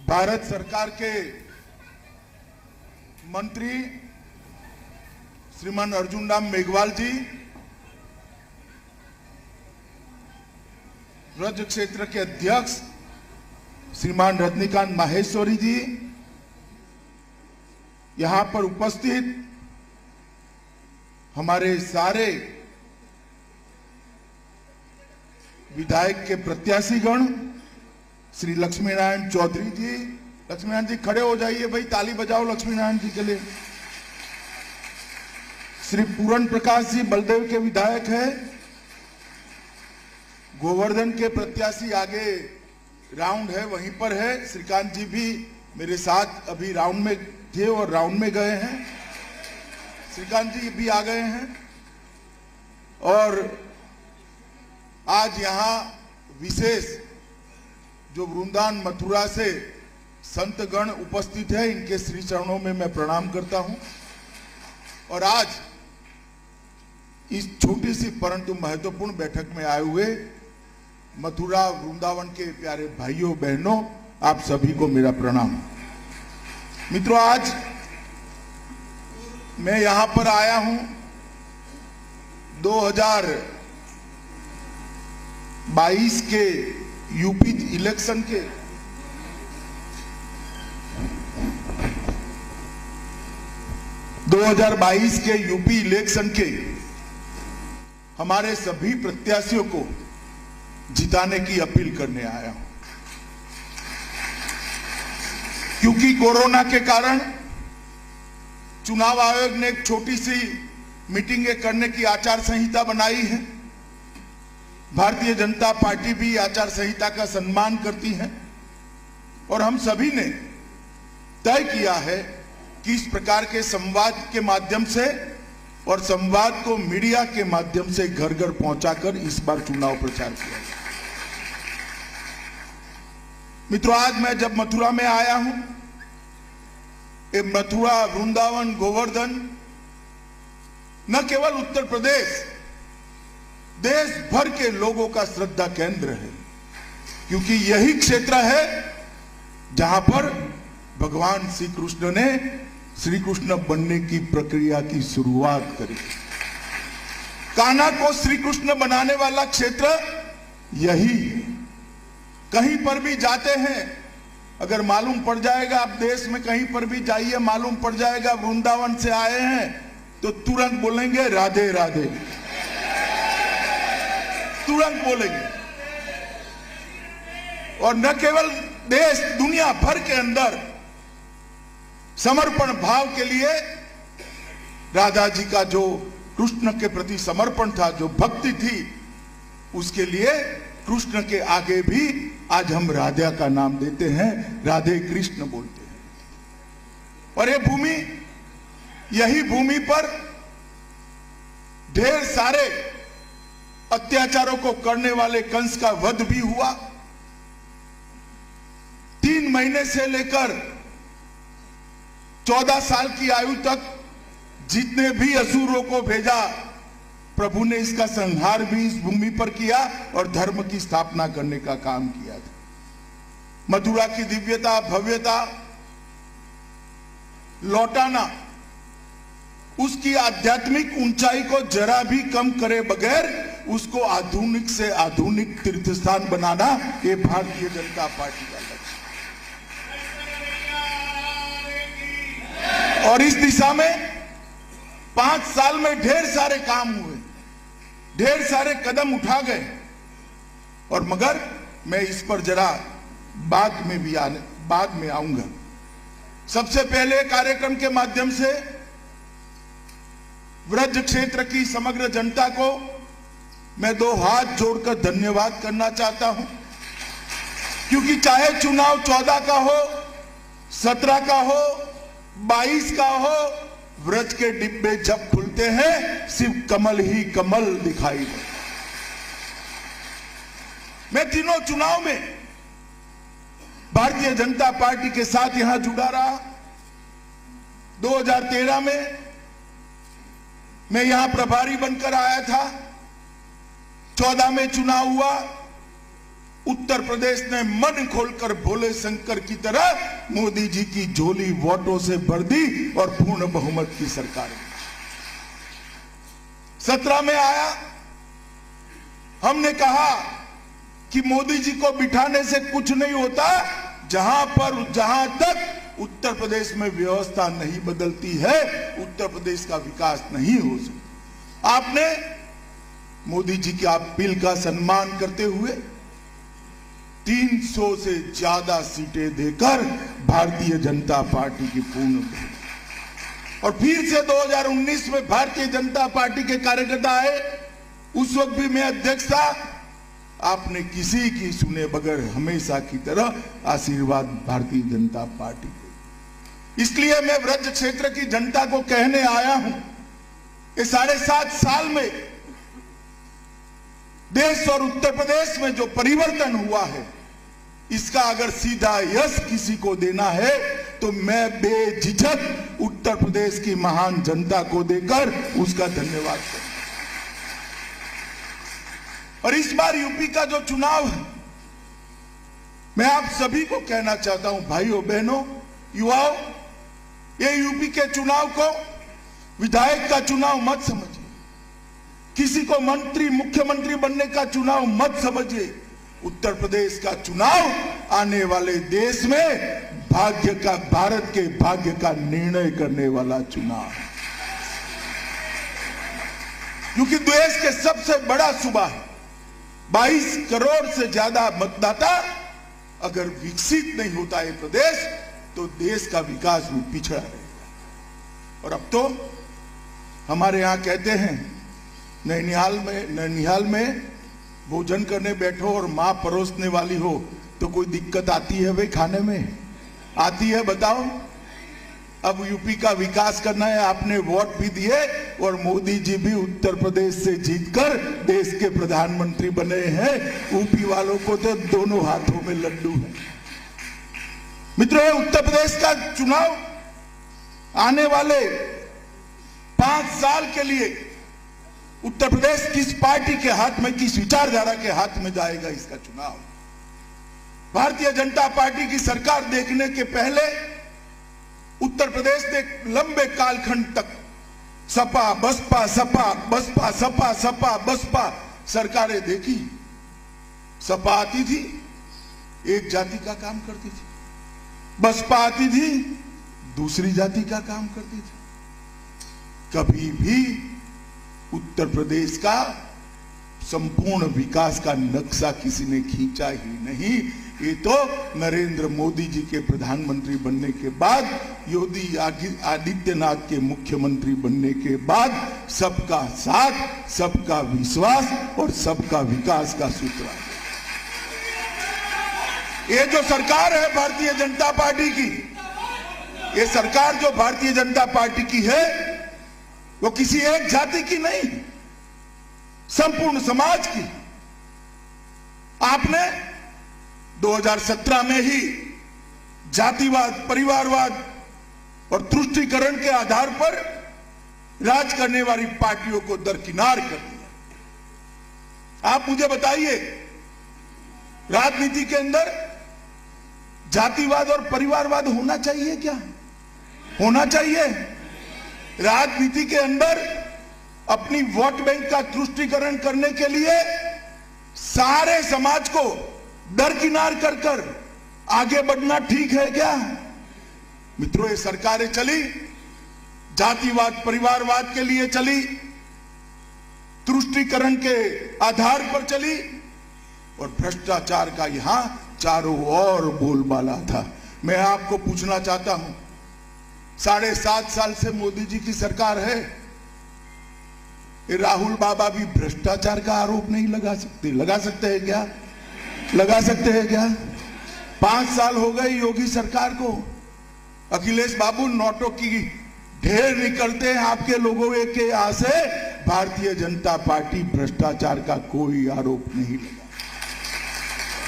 भारत सरकार के मंत्री श्रीमान अर्जुन राम मेघवाल जी, ब्रज क्षेत्र के अध्यक्ष श्रीमान रजनीकांत माहेश्वरी जी, यहां पर उपस्थित हमारे सारे विधायक के प्रत्याशीगण, श्री लक्ष्मी नारायण चौधरी जी, लक्ष्मी नारायण जी खड़े हो जाइए भाई, ताली बजाओ लक्ष्मी नारायण जी के लिए। श्री पूरण प्रकाश जी बलदेव के विधायक है, गोवर्धन के प्रत्याशी आगे राउंड है वहीं पर है, श्रीकांत जी भी मेरे साथ अभी राउंड में थे और राउंड में गए हैं, श्रीकांत जी भी आ गए हैं। और आज यहां विशेष जो वृंदावन मथुरा से संतगण उपस्थित है, इनके श्री चरणों में मैं प्रणाम करता हूं। और आज इस छोटी सी परंतु महत्वपूर्ण बैठक में आए हुए मथुरा वृंदावन के प्यारे भाइयों बहनों, आप सभी को मेरा प्रणाम। मित्रों, आज मैं यहां पर आया हूं 2022 के यूपी इलेक्शन के यूपी इलेक्शन के हमारे सभी प्रत्याशियों को जिताने की अपील करने आया हूं, क्योंकि कोरोना के कारण चुनाव आयोग ने एक छोटी सी मीटिंगें करने की आचार संहिता बनाई है। भारतीय जनता पार्टी भी आचार संहिता का सम्मान करती है और हम सभी ने तय किया है कि इस प्रकार के संवाद के माध्यम से और संवाद को मीडिया के माध्यम से घर घर पहुंचाकर इस बार चुनाव प्रचार किया जाए। मित्रों, आज मैं जब मथुरा में आया हूं, ये मथुरा, वृंदावन, गोवर्धन न केवल उत्तर प्रदेश, देश भर के लोगों का श्रद्धा केंद्र है, क्योंकि यही क्षेत्र है जहां पर भगवान श्री कृष्ण ने श्री कृष्ण बनने की प्रक्रिया की शुरुआत करी। कान्हा को श्री कृष्ण बनाने वाला क्षेत्र यही है। कहीं पर भी जाते हैं, अगर मालूम पड़ जाएगा, आप देश में कहीं पर भी जाइए, मालूम पड़ जाएगा वृंदावन से आए हैं तो तुरंत बोलेंगे राधे राधे, तुरंत बोलेंगे। और न केवल देश, दुनिया भर के अंदर समर्पण भाव के लिए राधा जी का जो कृष्ण के प्रति समर्पण था, जो भक्ति थी, उसके लिए कृष्ण के आगे भी आज हम राधा का नाम देते हैं, राधे कृष्ण बोलते हैं। और ये भूमि, यही भूमि पर ढेर सारे अत्याचारों को करने वाले कंस का वध भी हुआ। 3 महीने से लेकर 14 साल की आयु तक जितने भी असुरों को भेजा, प्रभु ने इसका संहार भी इस भूमि पर किया और धर्म की स्थापना करने का काम किया था। मथुरा की दिव्यता, भव्यता लौटाना, उसकी आध्यात्मिक ऊंचाई को जरा भी कम करे बगैर उसको आधुनिक से आधुनिक तीर्थ स्थान बनाना, ये भारतीय जनता पार्टी का लक्ष्य। और इस दिशा में 5 साल में ढेर सारे काम हुए, ढेर सारे कदम उठा गए। और मगर मैं इस पर जरा बाद में आऊंगा। सबसे पहले कार्यक्रम के माध्यम से ब्रज क्षेत्र की समग्र जनता को मैं 2 हाथ जोड़कर धन्यवाद करना चाहता हूं, क्योंकि चाहे चुनाव 14 का हो, 17 का हो, 22 का हो, व्रज के डिब्बे जब खुलते हैं सिर्फ कमल ही कमल दिखाई देता। मैं तीनों चुनाव में भारतीय जनता पार्टी के साथ यहां जुड़ा रहा। 2013 में मैं यहां प्रभारी बनकर आया था, 14 में चुनाव हुआ, उत्तर प्रदेश ने मन खोलकर भोले शंकर की तरह मोदी जी की झोली वोटों से भर दी और पूर्ण बहुमत की सरकार 17 में आया। हमने कहा कि मोदी जी को बिठाने से कुछ नहीं होता, जहां तक उत्तर प्रदेश में व्यवस्था नहीं बदलती है उत्तर प्रदेश का विकास नहीं हो सकता। आपने मोदी जी की अपील का सम्मान करते हुए 300 से ज्यादा सीटें देकर भारतीय जनता पार्टी की पूर्ण और फिर से 2019 में भारतीय जनता पार्टी के कार्यकर्ता आए। उस वक्त भी मैं अध्यक्ष था। आपने किसी की सुने बगैर हमेशा की तरह आशीर्वाद भारतीय जनता पार्टी को। इसलिए मैं ब्रज क्षेत्र की जनता को कहने आया हूं कि 7.5 साल में देश और उत्तर प्रदेश में जो परिवर्तन हुआ है, इसका अगर सीधा यश किसी को देना है तो मैं बेझिझक उत्तर प्रदेश की महान जनता को देकर उसका धन्यवाद करूं। और इस बार यूपी का जो चुनाव है, मैं आप सभी को कहना चाहता हूं, भाइयों बहनों युवाओं, ये यूपी के चुनाव को विधायक का चुनाव मत समझिए, किसी को मंत्री मुख्यमंत्री बनने का चुनाव मत समझिए। उत्तर प्रदेश का चुनाव आने वाले देश में भारत के भाग्य का निर्णय करने वाला चुनाव है, क्योंकि देश के सबसे बड़ा सूबा है। 22 करोड़ से ज्यादा मतदाता अगर विकसित नहीं होता है प्रदेश, तो देश का विकास भी पिछड़ा रहेगा। और अब तो हमारे यहां कहते हैं, नैनिहाल में भोजन करने बैठो और मां परोसने वाली हो तो कोई दिक्कत आती है भाई? खाने में आती है? बताओ। अब यूपी का विकास करना है, आपने वोट भी दिए और मोदी जी भी उत्तर प्रदेश से जीतकर देश के प्रधानमंत्री बने हैं। यूपी वालों को तो दोनों हाथों में लड्डू है। मित्रों, उत्तर प्रदेश का चुनाव आने वाले 5 साल के लिए उत्तर प्रदेश किस पार्टी के हाथ में, किस विचारधारा के हाथ में जाएगा, इसका चुनाव। भारतीय जनता पार्टी की सरकार देखने के पहले उत्तर प्रदेश ने लंबे कालखंड तक सपा बसपा सपा बसपा सपा सपा बसपा सरकारें देखी। सपा आती थी, एक जाति का काम करती थी, बसपा आती थी, दूसरी जाति का काम करती थी। कभी भी उत्तर प्रदेश का संपूर्ण विकास का नक्शा किसी ने खींचा ही नहीं। ये तो नरेंद्र मोदी जी के प्रधानमंत्री बनने के बाद, योगी आदित्यनाथ के मुख्यमंत्री बनने के बाद सबका साथ, सबका विश्वास और सबका विकास का सूत्र है। ये जो सरकार है भारतीय जनता पार्टी की, ये सरकार जो भारतीय जनता पार्टी की है, वो किसी एक जाति की नहीं, संपूर्ण समाज की। आपने 2017 में ही जातिवाद, परिवारवाद और तुष्टीकरण के आधार पर राज करने वाली पार्टियों को दरकिनार कर दिया। आप मुझे बताइए, राजनीति के अंदर जातिवाद और परिवारवाद होना चाहिए क्या? होना चाहिए? राजनीति के अंदर अपनी वोट बैंक का तुष्टीकरण करने के लिए सारे समाज को दरकिनार कर कर आगे बढ़ना ठीक है क्या? मित्रों, ये सरकारें चली, जातिवाद परिवारवाद के लिए चली, तुष्टीकरण के आधार पर चली और भ्रष्टाचार का यहां चारों ओर बोलबाला था। मैं आपको पूछना चाहता हूं, 7.5 साल से मोदी जी की सरकार है, राहुल बाबा भी भ्रष्टाचार का आरोप नहीं लगा सकते? लगा सकते हैं क्या? लगा सकते हैं क्या? 5 साल हो गए योगी सरकार को। अखिलेश बाबू, नोटों की ढेर निकलते हैं आपके लोगों के यहां से। भारतीय जनता पार्टी भ्रष्टाचार का कोई आरोप नहीं लगा।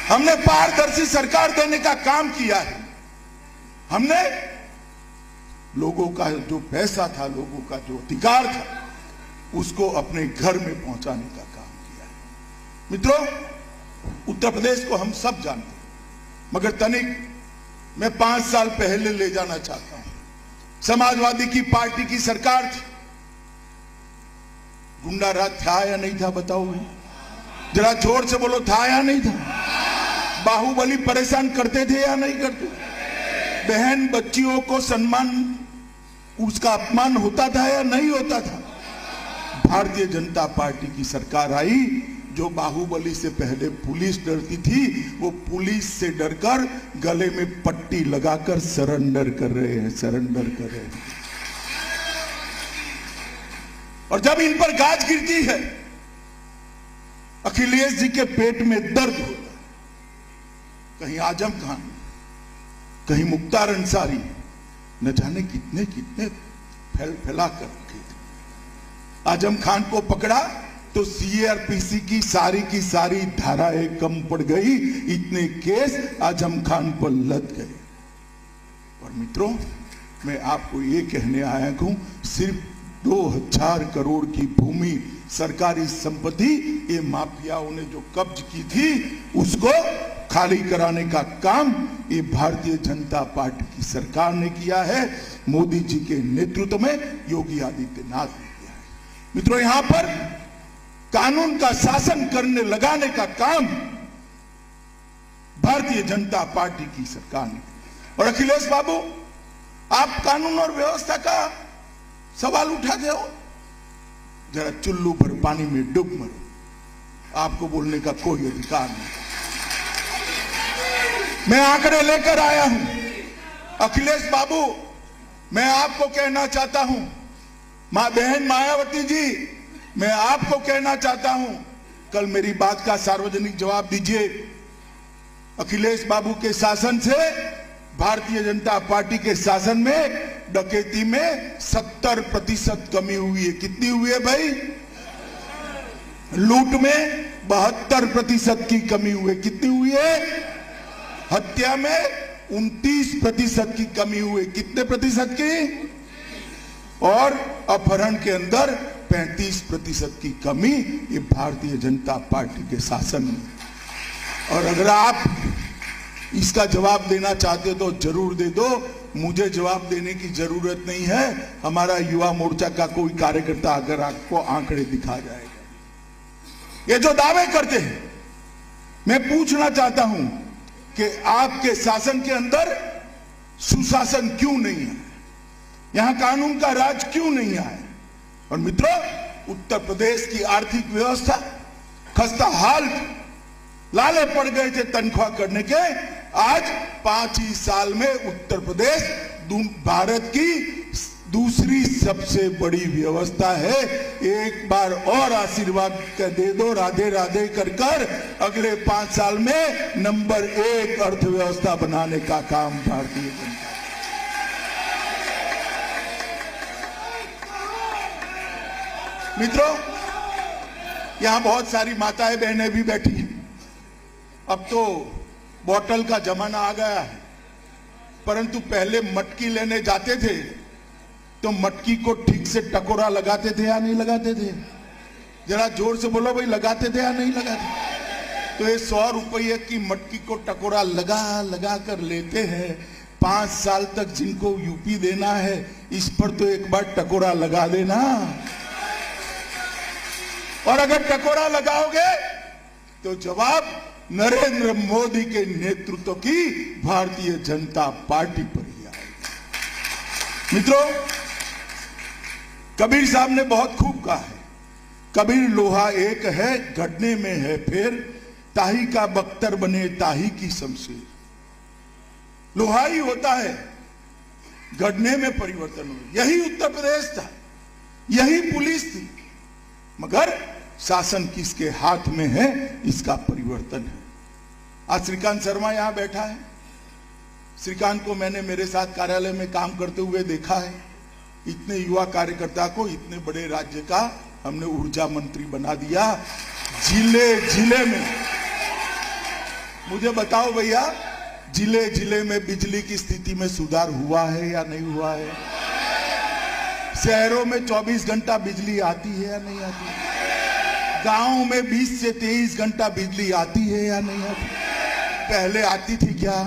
हमने पारदर्शी सरकार देने का काम किया है। हमने लोगों का जो पैसा था, लोगों का जो अधिकार था, उसको अपने घर में पहुंचाने का काम किया है। मित्रों, उत्तर प्रदेश को हम सब जानते हैं, मगर तनिक मैं 5 साल पहले ले जाना चाहता हूं। समाजवादी की पार्टी की सरकार थी। गुंडा राज था या नहीं था बताओ भाई, जरा जोर से बोलो, था या नहीं था? बाहुबली परेशान करते थे या नहीं करते? बहन बच्चियों को सम्मान, उसका अपमान होता था या नहीं होता था? भारतीय जनता पार्टी की सरकार आई, जो बाहुबली से पहले पुलिस डरती थी, वो पुलिस से डरकर गले में पट्टी लगाकर सरेंडर कर रहे हैं, सरेंडर कर रहे हैं। और जब इन पर गाज गिरती है, अखिलेश जी के पेट में दर्द होता है। कहीं आजम खान, कहीं मुख्तार अंसारी, न जाने कितने कितने फैला कर रखे थे। आजम खान को पकड़ा तो सीआरपीसी की सारी धाराएं कम पड़ गई, इतने केस आजम खान पर लद गए। और मित्रों, मैं आपको ये कहने आया हूं, सिर्फ 2000 करोड़ की भूमि, सरकारी संपत्ति, ये माफियाओं ने जो कब्ज की थी, उसको खाली कराने का काम ये भारतीय जनता पार्टी की सरकार ने किया है। मोदी जी के नेतृत्व में योगी आदित्यनाथ ने किया है। मित्रों, यहां पर कानून का शासन करने लगाने का काम भारतीय जनता पार्टी की सरकार ने। और अखिलेश बाबू, आप कानून और व्यवस्था का सवाल उठाते हो, जरा चुल्लू भर पानी में डूब मरो, आपको बोलने का कोई अधिकार नहीं। मैं आंकड़े लेकर आया हूं। अखिलेश बाबू, मैं आपको कहना चाहता हूं, मां बहन मायावती जी, मैं आपको कहना चाहता हूं, कल मेरी बात का सार्वजनिक जवाब दीजिए। अखिलेश बाबू के शासन से, भारतीय जनता पार्टी के शासन में डकैती में 70% कमी हुई है। कितनी हुई है भाई? लूट में 72% की कमी हुई है। कितनी हुई है? हत्या में 29% की कमी हुई। कितने प्रतिशत की? और अपहरण के अंदर 35% की कमी, ये भारतीय जनता पार्टी के शासन में। और अगर आप इसका जवाब देना चाहते हो तो जरूर दे दो, मुझे जवाब देने की जरूरत नहीं है। हमारा युवा मोर्चा का कोई कार्यकर्ता अगर आपको आंकड़े दिखा जाएगा। ये जो दावे करते हैं, मैं पूछना चाहता हूं कि आपके शासन के अंदर सुशासन क्यों नहीं है? यहां कानून का राज क्यों नहीं आया? और मित्रों, उत्तर प्रदेश की आर्थिक व्यवस्था खस्ता हाल, लाले पड़ गए थे तनख्वाह करने के। आज 5 ही साल में उत्तर प्रदेश भारत की दूसरी सबसे बड़ी व्यवस्था है। एक बार और आशीर्वाद दे दो, राधे राधे कर अगले 5 साल में नंबर 1 अर्थव्यवस्था बनाने का काम भारतीय जनता। मित्रों, यहां बहुत सारी माताएं बहनें भी बैठी हैं। अब तो बोतल का जमाना आ गया है, परंतु पहले मटकी लेने जाते थे तो मटकी को ठीक से टकोरा लगाते थे या नहीं लगाते थे? जरा जोर से बोलो भाई, लगाते थे या नहीं लगाते? तो ये 100 रुपये की मटकी को टकोरा लगा कर लेते हैं। 5 साल तक जिनको यूपी देना है, इस पर तो एक बार टकोरा लगा देना। और अगर टकोरा लगाओगे तो जवाब नरेंद्र मोदी के नेतृत्व की भारतीय जनता पार्टी पर ही आएगा। मित्रों, कबीर साहब ने बहुत खूब कहा है, कबीर लोहा एक है, गढ़ने में है फेर, ताही का बख्तर बने ताही की शमशेर। लोहा ही होता है, गढ़ने में परिवर्तन हो। यही उत्तर प्रदेश था, यही पुलिस थी, मगर शासन किसके हाथ में है, इसका परिवर्तन है। आज श्रीकांत शर्मा यहां बैठा है। श्रीकांत को मैंने मेरे साथ कार्यालय में काम करते हुए देखा है। इतने युवा कार्यकर्ता को इतने बड़े राज्य का हमने ऊर्जा मंत्री बना दिया। जिले जिले में, मुझे बताओ भैया, जिले जिले में बिजली की स्थिति में सुधार हुआ है या नहीं हुआ है? शहरों में 24 घंटा बिजली आती है या नहीं आती है? गांव में 20 से 23 घंटा बिजली आती है या नहीं आती? पहले आती थी क्या?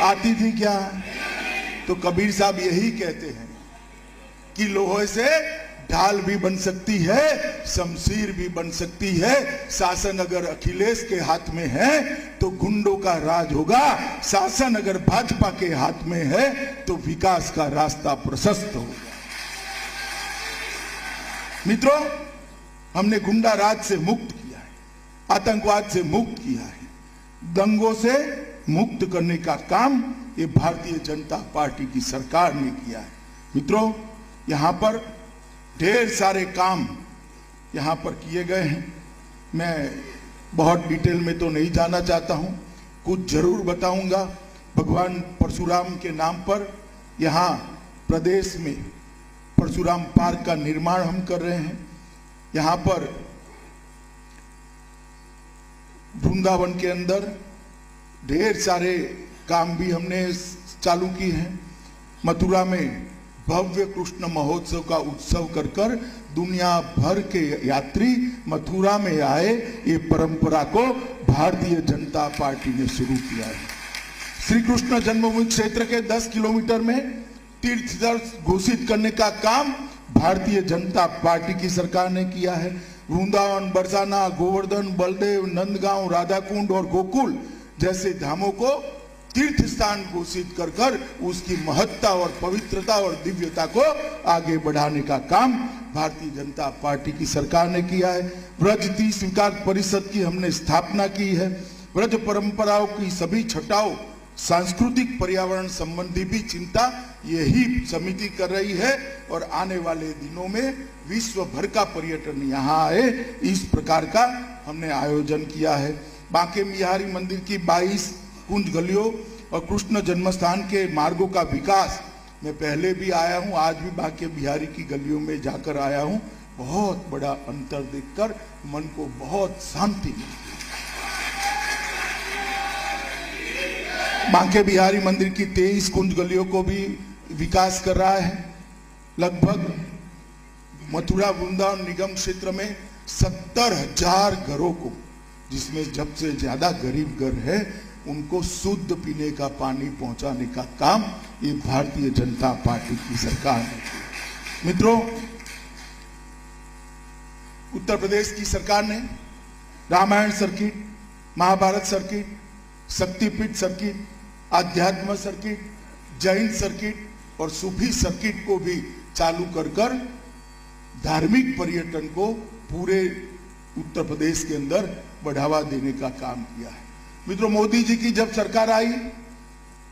आती थी क्या? तो कबीर साहब यही कहते हैं कि लोहे से ढाल भी बन सकती है, शमशीर भी बन सकती है। शासन अगर अखिलेश के हाथ में है तो गुंडों का राज होगा, शासन अगर भाजपा के हाथ में है तो विकास का रास्ता प्रशस्त होगा। मित्रों, हमने गुंडा राज से मुक्त किया है, आतंकवाद से मुक्त किया है, दंगों से मुक्त करने का काम ये भारतीय जनता पार्टी की सरकार ने किया है। मित्रों, यहां पर ढेर सारे काम यहां पर किए गए हैं। मैं बहुत डिटेल में तो नहीं जाना चाहता हूं, कुछ जरूर बताऊंगा। भगवान परशुराम के नाम पर यहां प्रदेश में परशुराम पार्क का निर्माण हम कर रहे हैं। यहां पर वृंदावन के अंदर ढेर सारे काम भी हमने चालू किए हैं। मथुरा में भव्य कृष्ण महोत्सव का उत्सव कर कर दुनिया भर के यात्री मथुरा में आए, ये परंपरा को भारतीय जनता पार्टी ने शुरू किया है। श्री कृष्ण जन्मभूमि क्षेत्र के 10 किलोमीटर में तीर्थ स्थल घोषित करने का काम भारतीय जनता पार्टी की सरकार ने किया है। वृंदावन, बरसाना, गोवर्धन, बलदेव, नंदगांव, राधाकुंड और गोकुल जैसे धामों को तीर्थ स्थान घोषित कर कर उसकी महत्ता और पवित्रता और दिव्यता को आगे बढ़ाने का काम भारतीय जनता पार्टी की सरकार ने किया है। ब्रज तीर्थ विकास परिषद की हमने स्थापना की है। ब्रज परंपराओं की सभी छटाओं, सांस्कृतिक पर्यावरण संबंधी भी चिंता यही समिति कर रही है और आने वाले दिनों में विश्व भर का पर्यटन यहाँ आए, इस प्रकार का हमने आयोजन किया है। बांके बिहारी मंदिर की 22 कुंज गलियों और कृष्ण जन्मस्थान के मार्गों का विकास, मैं पहले भी आया हूं, आज भी बांके बिहारी की गलियों में जाकर आया हूं। बहुत बड़ा अंतर देखकर मन को बहुत शांति मिलती है। बांके बिहारी मंदिर की 23 कुंज गलियों को भी विकास कर रहा है। लगभग मथुरा वृंदावन निगम क्षेत्र में 70,000 घरों को, जिसमें सबसे ज्यादा गरीब घर है, उनको शुद्ध पीने का पानी पहुंचाने का काम ये भारतीय जनता पार्टी की सरकार ने किया। मित्रों, उत्तर प्रदेश की सरकार ने रामायण सर्किट, महाभारत सर्किट, शक्तिपीठ सर्किट, आध्यात्म सर्किट, जैन सर्किट और सूफी सर्किट को भी चालू कर कर धार्मिक पर्यटन को पूरे उत्तर प्रदेश के अंदर बढ़ावा देने का काम किया है। मित्रों, मोदी जी की जब सरकार आई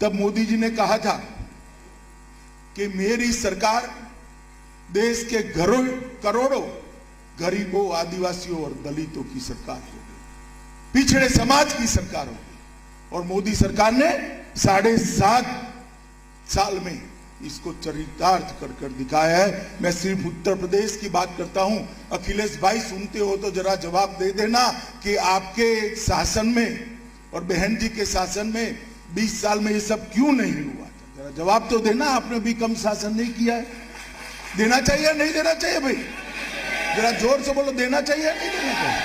तब मोदी जी ने कहा था कि मेरी सरकार देश के करोड़ों गरीबों, आदिवासियों और दलितों की सरकार होगी, पिछड़े समाज की सरकार होगी। और मोदी सरकार ने 7.5 साल में इसको चरितार्थ कर कर दिखाया है। मैं सिर्फ उत्तर प्रदेश की बात करता हूं। अखिलेश भाई, सुनते हो तो जरा जवाब दे देना कि आपके शासन में और बहन जी के शासन में 20 साल में ये सब क्यों नहीं हुआ? जरा जवाब तो देना। आपने भी कम शासन नहीं किया है? देना चाहिए नहीं देना चाहिए भाई? जरा जोर से बोलो, देना चाहिए नहीं देना चाहिए?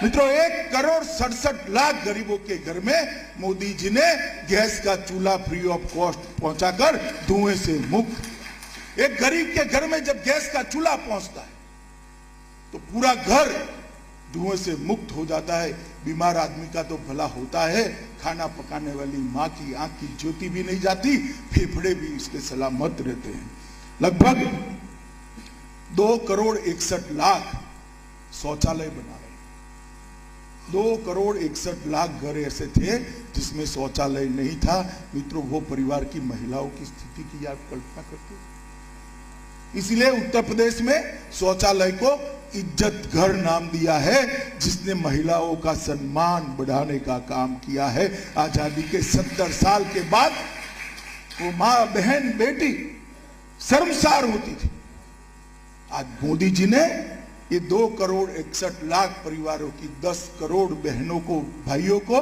मित्रों, 1,67,00,000 गरीबों के घर में मोदी जी ने गैस का चूल्हा फ्री ऑफ कॉस्ट पहुंचाकर धुएं से मुक्त। एक गरीब के घर में जब गैस का चूल्हा पहुंचता है तो पूरा घर धुएं से मुक्त हो जाता है। बीमार आदमी का तो भला होता है, खाना पकाने वाली माँ की आंख की ज्योति भी नहीं जाती, फेफड़े भी इसके सलामत रहते हैं। लगभग 2,61,00,000 शौचालय बना रहे हैं। 2,61,00,000 घर ऐसे थे जिसमें शौचालय नहीं था। मित्रों, वो परिवार की महिलाओं की स्थिति की आप कल्पना करते हो? इसलिए उत्तर प्रदेश में शौचालय को इज्जत घर नाम दिया है, जिसने महिलाओं का सम्मान बढ़ाने का काम किया है। आजादी के 70 साल के बाद वो माँ, बहन, बेटी शर्मसार होती थी। आज मोदी जी ने ये 2,61,00,000 परिवारों की 10 करोड़ बहनों को, भाइयों को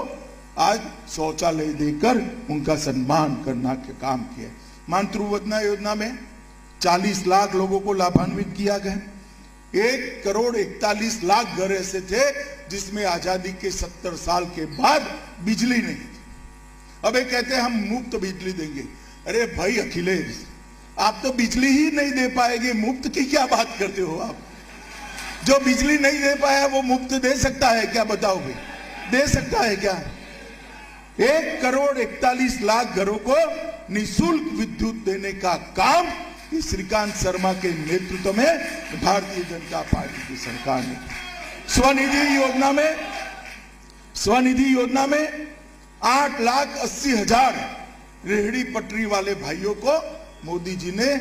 आज शौचालय देकर उनका सम्मान करना का काम किया। मातृवंदना योजना में 40 लाख लोगों को लाभान्वित किया गया। 1,41,00,000 घर ऐसे थे जिसमें आजादी के 70 साल के बाद बिजली नहीं थी। अब ये कहते हैं हम मुफ्त बिजली देंगे। अरे भाई अखिलेश, आप तो बिजली ही नहीं दे पाएंगे, मुफ्त की क्या बात करते हो आप? जो बिजली नहीं दे पाया वो मुफ्त दे सकता है क्या? बताओ भाई, दे सकता है क्या? 1,41,00,000 घरों को निःशुल्क विद्युत देने का काम श्रीकांत शर्मा के नेतृत्व में भारतीय जनता पार्टी की सरकार ने। स्वनिधि योजना में 8,80,000 रेहड़ी पटरी वाले भाइयों को मोदी जी ने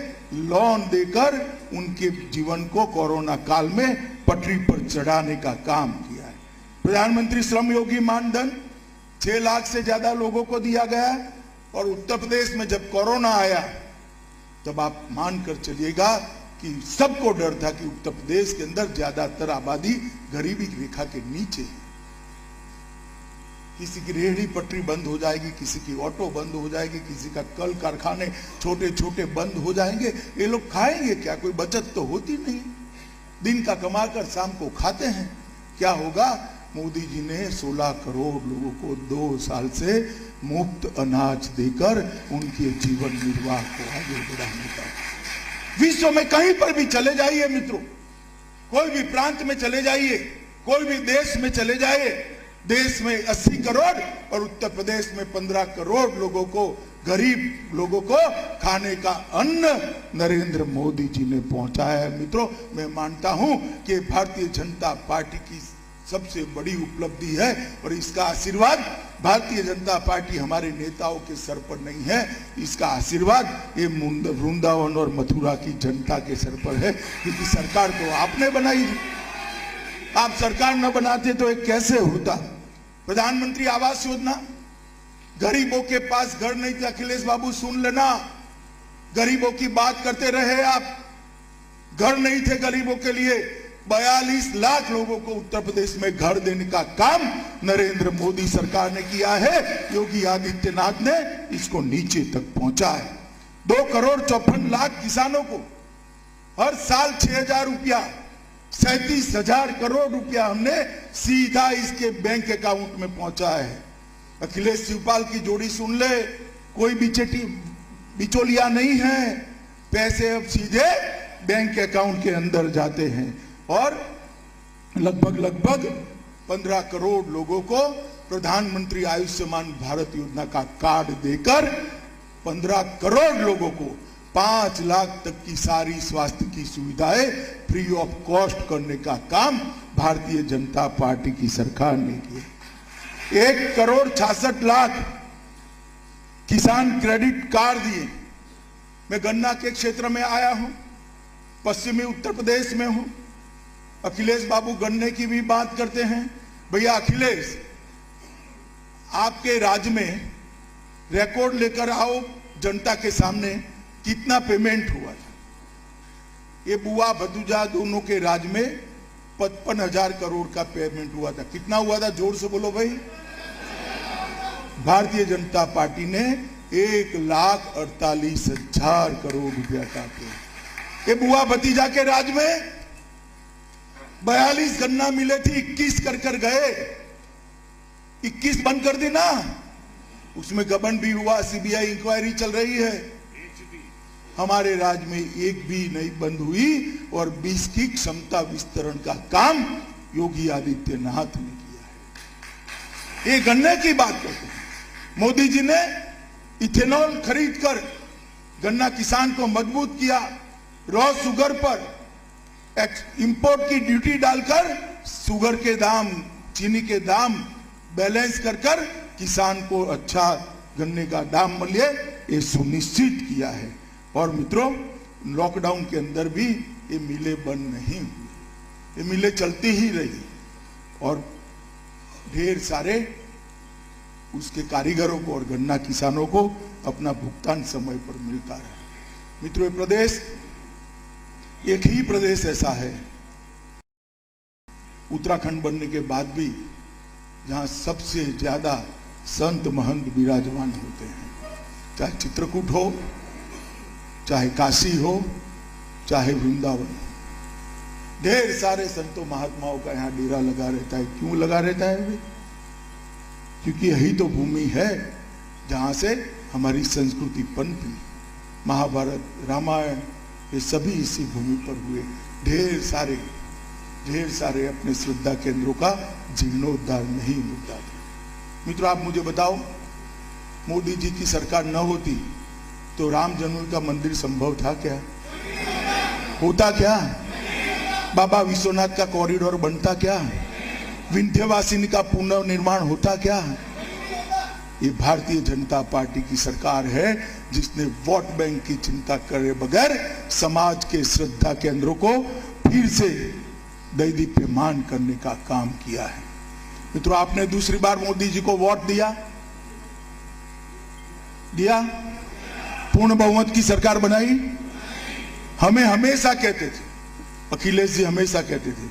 लोन देकर उनके जीवन को कोरोना काल में पटरी पर चढ़ाने का काम किया है। प्रधानमंत्री श्रम योगी मानधन 6 लाख से ज्यादा लोगों को दिया गया। और उत्तर प्रदेश में जब कोरोना आया तब आप मानकर चलिएगा कि सबको डर था कि उत्तर प्रदेश के अंदर ज्यादातर आबादी गरीबी रेखा के नीचे है। किसी की रेहड़ी पटरी बंद हो जाएगी, किसी की ऑटो बंद हो जाएगी, किसी का कल कारखाने छोटे छोटे बंद हो जाएंगे। ये लोग खाएंगे क्या? कोई बचत तो होती नहीं। दिन का कमाकर शाम को खाते हैं। क्या होगा? मोदी जी ने 16 करोड़ लोगों को 2 साल से मुफ्त अनाज देकर उनके जीवन निर्वाह को आगे बढ़ाने का। विश्व में कहीं पर भी चले जाइए मित्रों, कोई भी प्रांत में चले जाइए, कोई भी देश में चले जाइए, देश में 80 करोड़ और उत्तर प्रदेश में 15 करोड़ लोगों को, गरीब लोगों को खाने का अन्न नरेंद्र मोदी जी ने पहुंचाया है। मित्रों, मैं मानता हूं कि भारतीय जनता पार्टी की सबसे बड़ी उपलब्धि है और इसका आशीर्वाद भारतीय जनता पार्टी हमारे नेताओं के सर पर नहीं है, इसका आशीर्वाद ये वृंदावन और मथुरा की जनता के सर पर है, क्योंकि सरकार तो आपने बनाई। आप सरकार न बनाते तो ये कैसे होता? प्रधानमंत्री आवास योजना, गरीबों के पास घर नहीं थे। अखिलेश बाबू सुन लेना, गरीबों की बात करते रहे आप, घर नहीं थे गरीबों के लिए। 42 लाख लोगों को उत्तर प्रदेश में घर देने का काम नरेंद्र मोदी सरकार ने किया है। योगी आदित्यनाथ ने इसको नीचे तक पहुंचा है। 2,54,00,000 किसानों को हर साल 6,000 रुपया, 37,000 करोड़ रुपया हमने सीधा इसके बैंक अकाउंट में पहुंचा है। अखिलेश शिवपाल की जोड़ी सुन ले, कोई बिचौलिया नहीं है, पैसे अब सीधे बैंक अकाउंट के अंदर जाते हैं। और लगभग 15 करोड़ लोगों को प्रधानमंत्री आयुष्मान भारत योजना का कार्ड देकर 15 करोड़ लोगों को 5 लाख तक की सारी स्वास्थ्य की सुविधाएं फ्री ऑफ कॉस्ट करने का काम भारतीय जनता पार्टी की सरकार ने किया। 1,66,00,000 किसान क्रेडिट कार्ड दिए। मैं गन्ना के क्षेत्र में आया हूं, पश्चिमी उत्तर प्रदेश में हूं। अखिलेश बाबू गन्ने की भी बात करते हैं। भैया अखिलेश, आपके राज्य में रिकॉर्ड लेकर आओ जनता के सामने, कितना पेमेंट हुआ था? ये बुआ भतीजा दोनों के राज्य में 55,000 करोड़ का पेमेंट हुआ था। कितना हुआ था? जोर से बोलो भाई। भारतीय जनता पार्टी ने 1,48,000 करोड़ रुपया का पेमेंट। ये बुआ भतीजा के राज्य में 42 गन्ना मिले थे, 21 कर गए, 21 बंद कर दी ना। उसमें गबन भी हुआ, सीबीआई इंक्वायरी चल रही है। हमारे राज्य में एक भी नहीं बंद हुई और 20 की क्षमता विस्तरण का काम योगी आदित्यनाथ ने किया है। ये गन्ने की बात करते हैं। मोदी जी ने इथेनॉल खरीदकर गन्ना किसान को मजबूत किया। रॉ शुगर पर इंपोर्ट की ड्यूटी डालकर शुगर के दाम, चीनी के दाम बैलेंस कर किसान को अच्छा गन्ने का दाम मिले, ये सुनिश्चित किया है। और मित्रों, लॉकडाउन के अंदर भी ये मिलें बंद नहीं हुई, ये मिलें चलती ही रही और ढेर सारे उसके कारीगरों को और गन्ना किसानों को अपना भुगतान समय पर मिलता रहा। मित्रों, ये प्रदेश, एक ही प्रदेश ऐसा है उत्तराखंड बनने के बाद भी जहां सबसे ज्यादा संत महंत विराजमान होते हैं। चाहे चित्रकूट हो, चाहे काशी हो, चाहे वृंदावन। ढेर सारे संतों महात्माओं का यहाँ डेरा लगा रहता है। क्यों लगा रहता है वे? क्योंकि यही तो भूमि है जहां से हमारी संस्कृति पनपी। महाभारत, रामायण, ये सभी इसी भूमि पर हुए। ढेर सारे अपने श्रद्धा केंद्रों का जीर्णोद्धार नहीं होता। मित्रों, आप मुझे बताओ, मोदी जी की सरकार न होती तो राम जन्म का मंदिर संभव था क्या? होता क्या? बाबा विश्वनाथ का कॉरिडोर बनता क्या? विंध्यवासिनी का पुनर्निर्माण होता क्या? ये भारतीय जनता पार्टी की सरकार है जिसने वोट बैंक की चिंता करे बगैर समाज के श्रद्धा केंद्रों को फिर से दैदीप्यमान करने का काम किया है। मित्रों, आपने दूसरी बार मोदी जी को वोट दिया? पूर्ण बहुमत की सरकार बनाई? हमें हमेशा कहते थे, अखिलेश जी हमेशा कहते थे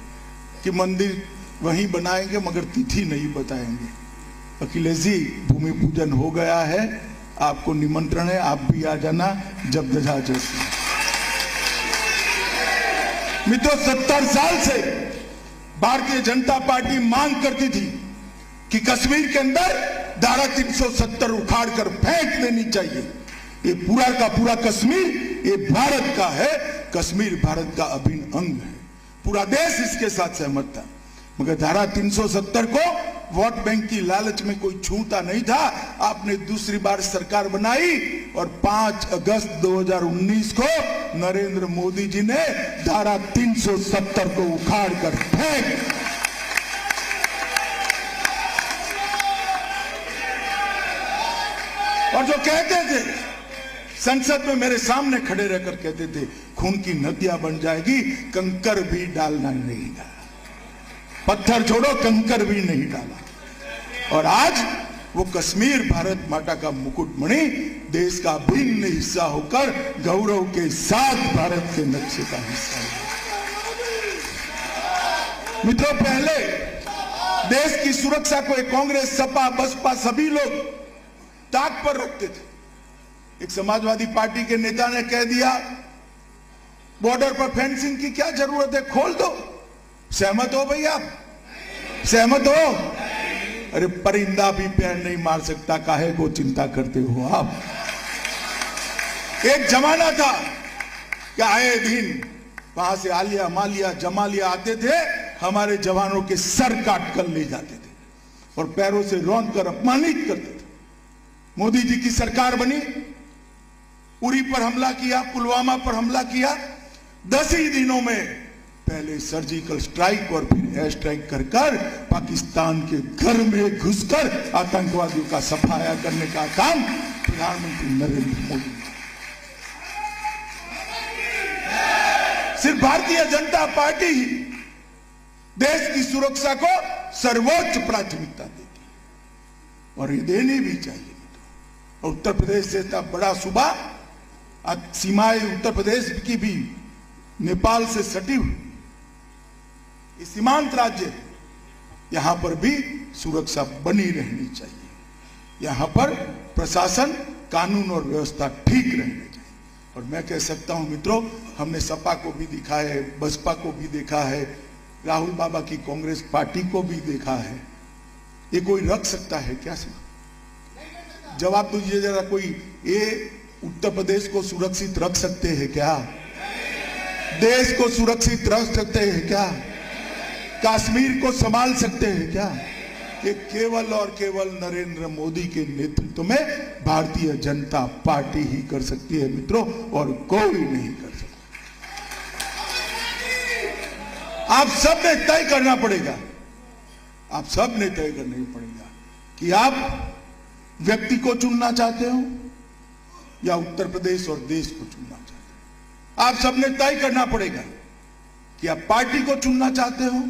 कि मंदिर वहीं बनाएंगे मगर तिथि नहीं बताएंगे। अखिलेश जी, भूमि पूजन हो गया है, आपको निमंत्रण है, आप भी आ जाना जब दशा जैसी। मित्रों, 70 साल से भारतीय जनता पार्टी मांग करती थी कि कश्मीर के अंदर धारा 370 उखाड़ कर फेंक देनी चाहिए। ये पूरा का पूरा कश्मीर ये भारत का है, कश्मीर भारत का अभिन्न अंग है। पूरा देश इसके साथ सहमत था, मगर धारा 370 को वोट बैंक की लालच में कोई छूता नहीं था। आपने दूसरी बार सरकार बनाई और 5 अगस्त 2019 को नरेंद्र मोदी जी ने धारा 370 को उखाड़ कर फेंक। और जो कहते थे संसद में मेरे सामने खड़े रहकर कहते थे खून की नदियां बन जाएगी, कंकर भी डालना नहीं डाला, पत्थर छोड़ो कंकर भी नहीं डाला। और आज वो कश्मीर भारत माता का मुकुटमणि देश का भिन्न हिस्सा होकर गौरव के साथ भारत के नक्शे का हिस्सा है। मित्रों, पहले देश की सुरक्षा को कांग्रेस, सपा, बसपा सभी लोग ताक पर रखते थे। एक समाजवादी पार्टी के नेता ने कह दिया बॉर्डर पर फेंसिंग की क्या जरूरत है, खोल दो। सहमत हो भैया? सहमत हो? अरे परिंदा भी पैर नहीं मार सकता, काहे को चिंता करते हो आप? एक जमाना था कि आए दिन वहां से आलिया, मालिया, जमालिया आते थे, हमारे जवानों के सर काट कर ले जाते थे और पैरों से रौंद कर अपमानित करते थे। मोदी जी की सरकार बनी, उरी पर हमला किया, पुलवामा पर हमला किया, 10 ही दिनों में पहले सर्जिकल स्ट्राइक और फिर एयर स्ट्राइक कर पाकिस्तान के घर में घुसकर आतंकवादियों का सफाया करने का काम प्रधानमंत्री नरेंद्र मोदी। सिर्फ भारतीय जनता पार्टी ही देश की सुरक्षा को सर्वोच्च प्राथमिकता देती और ये देनी भी चाहिए। और उत्तर प्रदेश जैसा बड़ा सूबा, सीमाएं उत्तर प्रदेश की भी नेपाल से सटी हुई सीमांत राज्य, यहां पर भी सुरक्षा बनी रहनी चाहिए। यहां पर प्रशासन, कानून और व्यवस्था ठीक रहनी चाहिए। और मैं कह सकता हूं मित्रों, हमने सपा को भी देखा है, बसपा को भी देखा है, राहुल बाबा की कांग्रेस पार्टी को भी देखा है। ये कोई रख सकता है क्या? जवाब दीजिए जरा, कोई ये उत्तर प्रदेश को सुरक्षित रख सकते हैं क्या? देश को सुरक्षित रख सकते हैं क्या? कश्मीर को संभाल सकते हैं क्या? ये केवल और केवल नरेंद्र मोदी के नेतृत्व में भारतीय जनता पार्टी ही कर सकती है मित्रों, और कोई नहीं कर सकता। आप सब ने तय करना पड़ेगा, आप सब ने तय करना पड़ेगा कि आप व्यक्ति को चुनना चाहते हो या उत्तर प्रदेश और देश को चुनना चाहते हो। आप सब ने तय करना पड़ेगा कि आप पार्टी को चुनना चाहते हो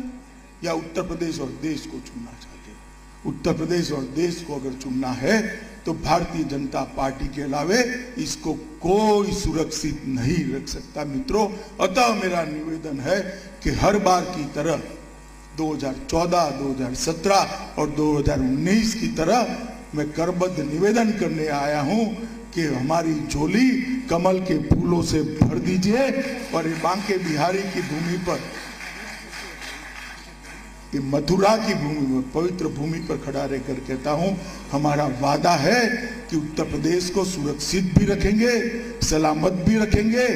या उत्तर प्रदेश और देश को चुनना चाहते हो। उत्तर प्रदेश और देश को अगर चुनना है तो भारतीय जनता पार्टी के अलावे इसको कोई सुरक्षित नहीं रख सकता मित्रों। अतः मेरा निवेदन है कि हर बार की तरह 2014, 2017 और 2019 की तरह मैं करबद्ध निवेदन करने आया हूं कि हमारी झोली कमल के फूलों से भर दीजिए और ये बांके बिहारी की भूमि पर कि मथुरा की भूमि में, पवित्र भूमि पर खड़ा रहकर कहता हूं, हमारा वादा है कि उत्तर प्रदेश को सुरक्षित भी रखेंगे, सलामत भी रखेंगे,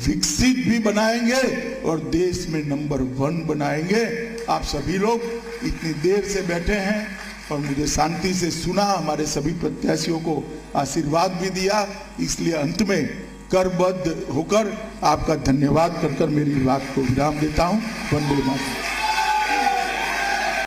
विकसित भी बनाएंगे और देश में नंबर 1 बनाएंगे। आप सभी लोग इतनी देर से बैठे हैं और मुझे शांति से सुना, हमारे सभी प्रत्याशियों को आशीर्वाद भी दिया, इसलिए अंत में करबद्ध होकर आपका धन्यवाद कर मेरी बात को विराम देता हूं। वंदे मातरम।